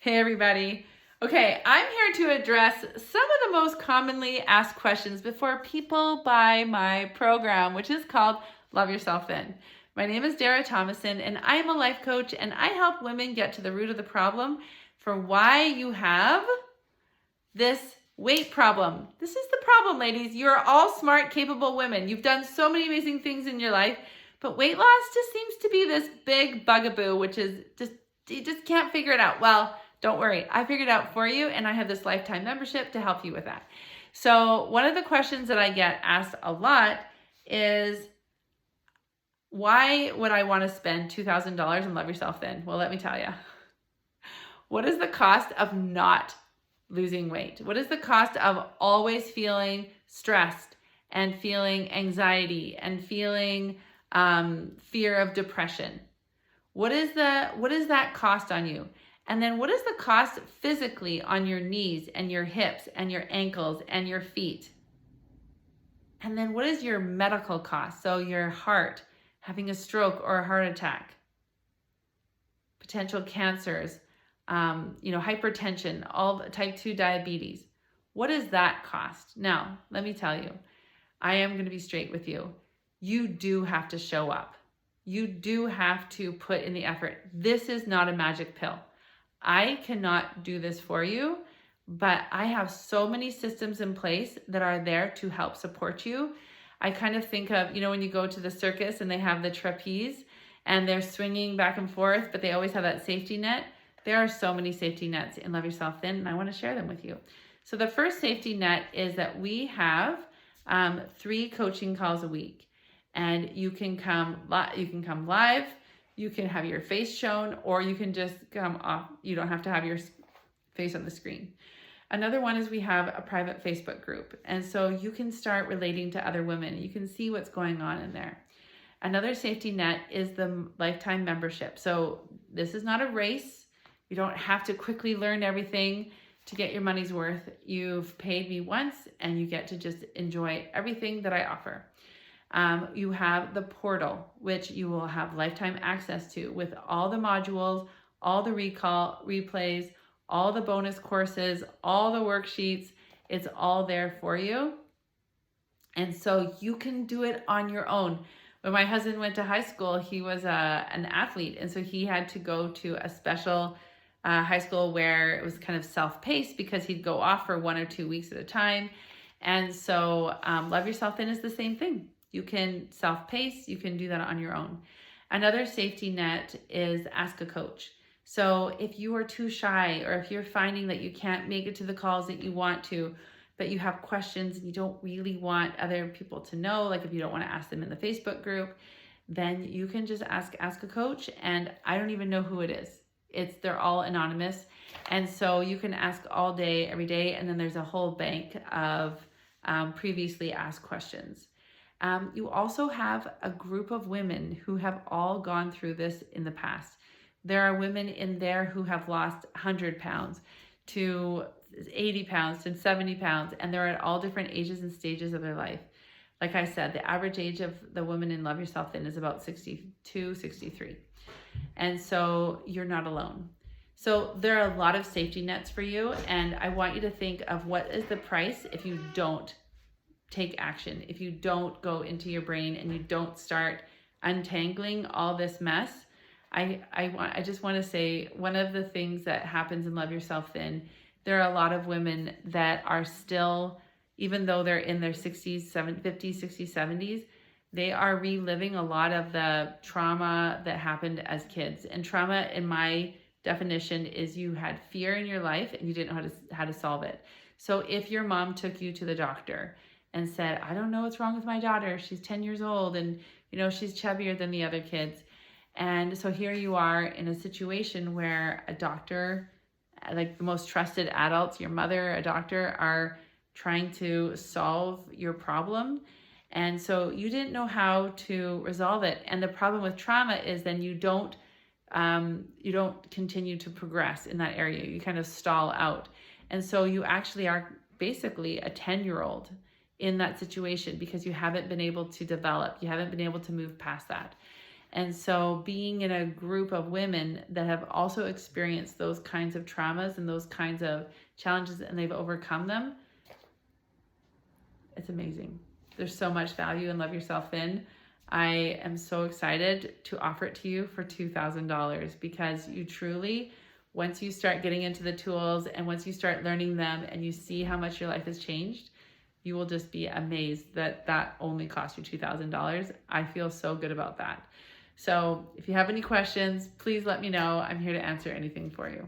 Hey everybody. Okay, I'm here to address some of the most commonly asked questions before people buy my program, which is called Love Yourself Thin. My name is Dara Thomason and I am a life coach and I help women get to the root of the problem for why you have this weight problem. This is the problem, ladies. You are all smart, capable women. You've done so many amazing things in your life, but weight loss just seems to be this big bugaboo, which is you just can't figure it out. Well, don't worry, I figured it out for you and I have this lifetime membership to help you with that. So one of the questions that I get asked a lot is, why would I want to spend $2,000 and Love Yourself Thin? Well, let me tell you. What is the cost of not losing weight? What is the cost of always feeling stressed and feeling anxiety and feeling fear of depression? What is that cost on you? And then what is the cost physically on your knees and your hips and your ankles and your feet? And then what is your medical cost? So your heart, having a stroke or a heart attack, potential cancers, hypertension, all type 2 diabetes. What does that cost? Now, let me tell you, I am going to be straight with you. You do have to show up. You do have to put in the effort. This is not a magic pill. I cannot do this for you, but I have so many systems in place that are there to help support you. I kind of think of, when you go to the circus and they have the trapeze and they're swinging back and forth, but they always have that safety net. There are so many safety nets in Love Yourself Thin, and I want to share them with you. So the first safety net is that we have 3 coaching calls a week, and you can come live, you can have your face shown, or you can just come off. You don't have to have your face on the screen. Another one is we have a private Facebook group, and so you can start relating to other women. You can see what's going on in there. Another safety net is the lifetime membership. So this is not a race. You don't have to quickly learn everything to get your money's worth. You've paid me once and you get to just enjoy everything that I offer. You have the portal, which you will have lifetime access to with all the modules, all the replays, all the bonus courses, all the worksheets. It's all there for you. And so you can do it on your own. When my husband went to high school, he was an athlete. And so he had to go to a special high school where it was kind of self-paced because he'd go off for 1 or 2 weeks at a time. And so Love Yourself Thin is the same thing. You can self-pace, you can do that on your own. Another safety net is ask a coach. So if you are too shy, or if you're finding that you can't make it to the calls that you want to, but you have questions and you don't really want other people to know, like if you don't want to ask them in the Facebook group, then you can just ask a coach, and I don't even know who it is. They're all anonymous. And so you can ask all day, every day, and then there's a whole bank of previously asked questions. You also have a group of women who have all gone through this in the past. There are women in there who have lost 100 pounds to 80 pounds to 70 pounds, and they're at all different ages and stages of their life. Like I said, the average age of the woman in Love Yourself Thin is about 62, 63. And so you're not alone. So there are a lot of safety nets for you, and I want you to think of what is the price if you don't take action, if you don't go into your brain and you don't start untangling all this mess. I just want to say, one of the things that happens in Love Yourself Thin, there are a lot of women that are still, even though they're in their 50s, 60s, 70s, they are reliving a lot of the trauma that happened as kids. And trauma, in my definition, is you had fear in your life and you didn't know how to solve it. So if your mom took you to the doctor and said, I don't know what's wrong with my daughter, she's 10 years old and she's chubbier than the other kids. And so here you are in a situation where a doctor, like the most trusted adults, your mother, a doctor, are trying to solve your problem. And so you didn't know how to resolve it. And the problem with trauma is then you don't continue to progress in that area. You kind of stall out. And so you actually are basically a 10-year-old in that situation because you haven't been able to develop. You haven't been able to move past that. And so being in a group of women that have also experienced those kinds of traumas and those kinds of challenges and they've overcome them, it's amazing. There's so much value in Love Yourself In. I am so excited to offer it to you for $2,000 because you truly, once you start getting into the tools and once you start learning them and you see how much your life has changed, you will just be amazed that that only cost you $2,000. I feel so good about that. So if you have any questions, please let me know. I'm here to answer anything for you.